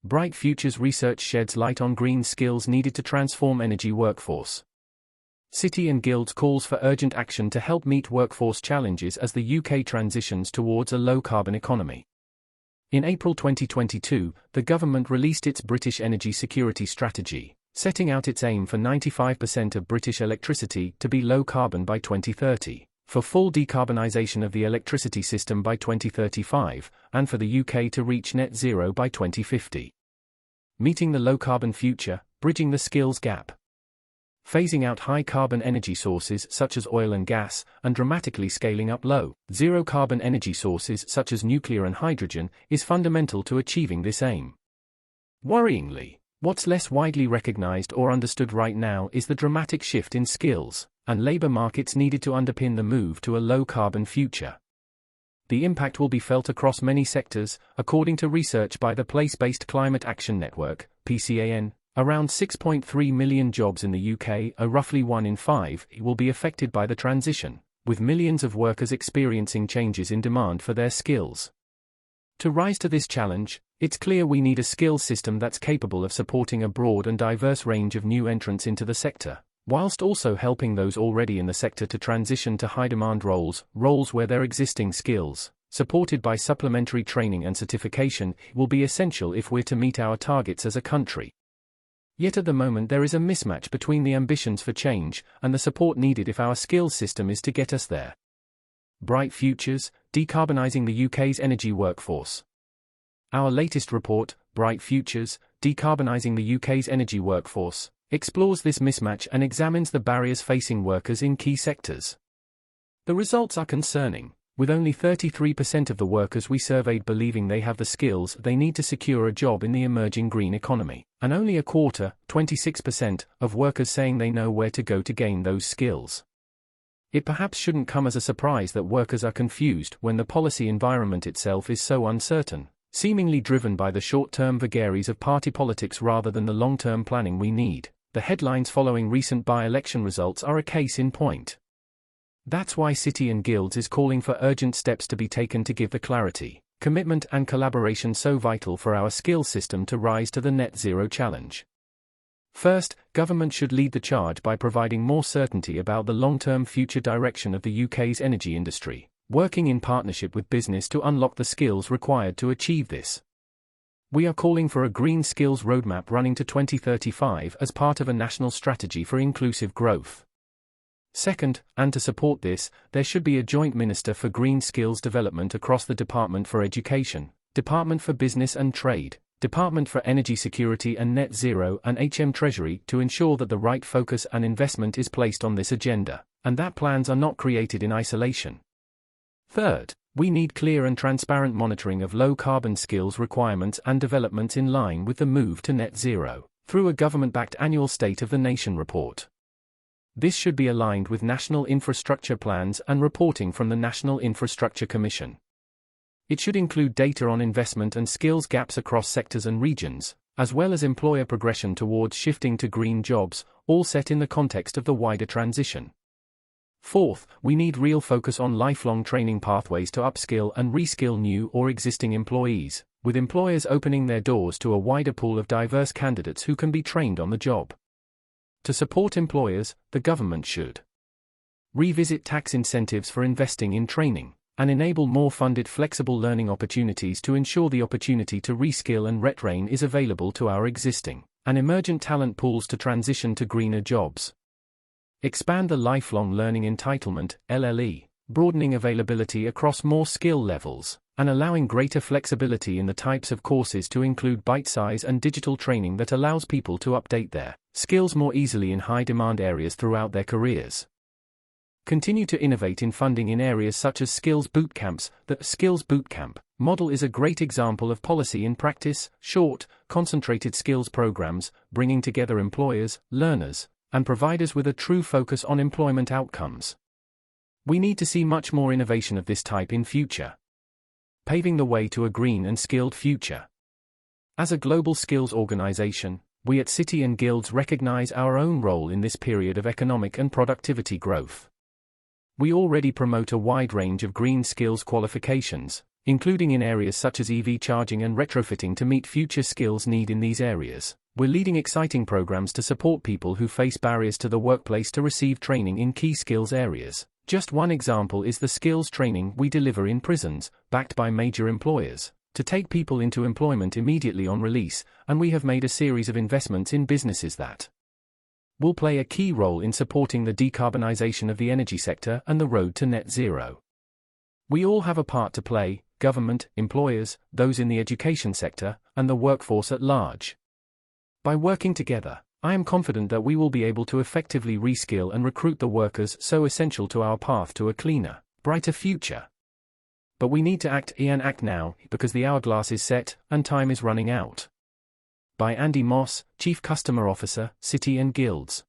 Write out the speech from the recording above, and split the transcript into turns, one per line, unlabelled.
Bright Futures research sheds light on green skills needed to transform energy workforce. City and Guilds calls for urgent action to help meet workforce challenges as the UK transitions towards a low-carbon economy. In April 2022, the government released its British Energy Security Strategy, setting out its aim for 95% of British electricity to be low-carbon by 2030, for full decarbonisation of the electricity system by 2035, and for the UK to reach net zero by 2050. Meeting the low-carbon future, bridging the skills gap. Phasing out high-carbon energy sources such as oil and gas, and dramatically scaling up low, zero-carbon energy sources such as nuclear and hydrogen, is fundamental to achieving this aim. Worryingly, what's less widely recognized or understood right now is the dramatic shift in skills and labor markets needed to underpin the move to a low-carbon future. The impact will be felt across many sectors, according to research by the Place-Based Climate Action Network, PCAN. Around 6.3 million jobs in the UK, roughly 1 in 5, will be affected by the transition, with millions of workers experiencing changes in demand for their skills. To rise to this challenge, it's clear we need a skills system that's capable of supporting a broad and diverse range of new entrants into the sector, whilst also helping those already in the sector to transition to high-demand roles where their existing skills, supported by supplementary training and certification, will be essential if we're to meet our targets as a country. Yet at the moment there is a mismatch between the ambitions for change and the support needed if our skills system is to get us there. Bright Futures, Decarbonising the UK's Energy Workforce. Our latest report, Bright Futures, Decarbonising the UK's Energy Workforce, explores this mismatch and examines the barriers facing workers in key sectors. The results are concerning, with only 33% of the workers we surveyed believing they have the skills they need to secure a job in the emerging green economy, and only a quarter, 26%, of workers saying they know where to go to gain those skills. It perhaps shouldn't come as a surprise that workers are confused when the policy environment itself is so uncertain, seemingly driven by the short-term vagaries of party politics rather than the long-term planning we need. The headlines following recent by-election results are a case in point. That's why City and Guilds is calling for urgent steps to be taken to give the clarity, commitment and collaboration so vital for our skills system to rise to the net zero challenge. First, government should lead the charge by providing more certainty about the long-term future direction of the UK's energy industry, working in partnership with business to unlock the skills required to achieve this. We are calling for a green skills roadmap running to 2035 as part of a national strategy for inclusive growth. Second, and to support this, there should be a joint Minister for Green Skills Development across the Department for Education, Department for Business and Trade, Department for Energy Security and Net Zero and HM Treasury to ensure that the right focus and investment is placed on this agenda, and that plans are not created in isolation. Third, we need clear and transparent monitoring of low-carbon skills requirements and developments in line with the move to net zero, through a government-backed annual State of the Nation report. This should be aligned with national infrastructure plans and reporting from the National Infrastructure Commission. It should include data on investment and skills gaps across sectors and regions, as well as employer progression towards shifting to green jobs, all set in the context of the wider transition. Fourth, we need real focus on lifelong training pathways to upskill and reskill new or existing employees, with employers opening their doors to a wider pool of diverse candidates who can be trained on the job. To support employers, the government should revisit tax incentives for investing in training, and enable more funded flexible learning opportunities to ensure the opportunity to reskill and retrain is available to our existing and emergent talent pools to transition to greener jobs. Expand the lifelong learning entitlement, LLE, broadening availability across more skill levels, and allowing greater flexibility in the types of courses to include bite-size and digital training that allows people to update their skills more easily in high-demand areas throughout their careers. Continue to innovate in funding in areas such as skills bootcamps. The Skills Bootcamp model is a great example of policy in practice, short, concentrated skills programs, bringing together employers, learners, and providers with a true focus on employment outcomes. We need to see much more innovation of this type in future, paving the way to a green and skilled future. As a global skills organization, we at City and Guilds recognize our own role in this period of economic and productivity growth. We already promote a wide range of green skills qualifications, including in areas such as EV charging and retrofitting to meet future skills need in these areas. We're leading exciting programs to support people who face barriers to the workplace to receive training in key skills areas. Just one example is the skills training we deliver in prisons, backed by major employers, to take people into employment immediately on release, and we have made a series of investments in businesses that will play a key role in supporting the decarbonisation of the energy sector and the road to net zero. We all have a part to play: government, employers, those in the education sector, and the workforce at large. By working together, I am confident that we will be able to effectively reskill and recruit the workers so essential to our path to a cleaner, brighter future. But we need to act and act now, because the hourglass is set, and time is running out. By Andy Moss, Chief Customer Officer, City and Guilds.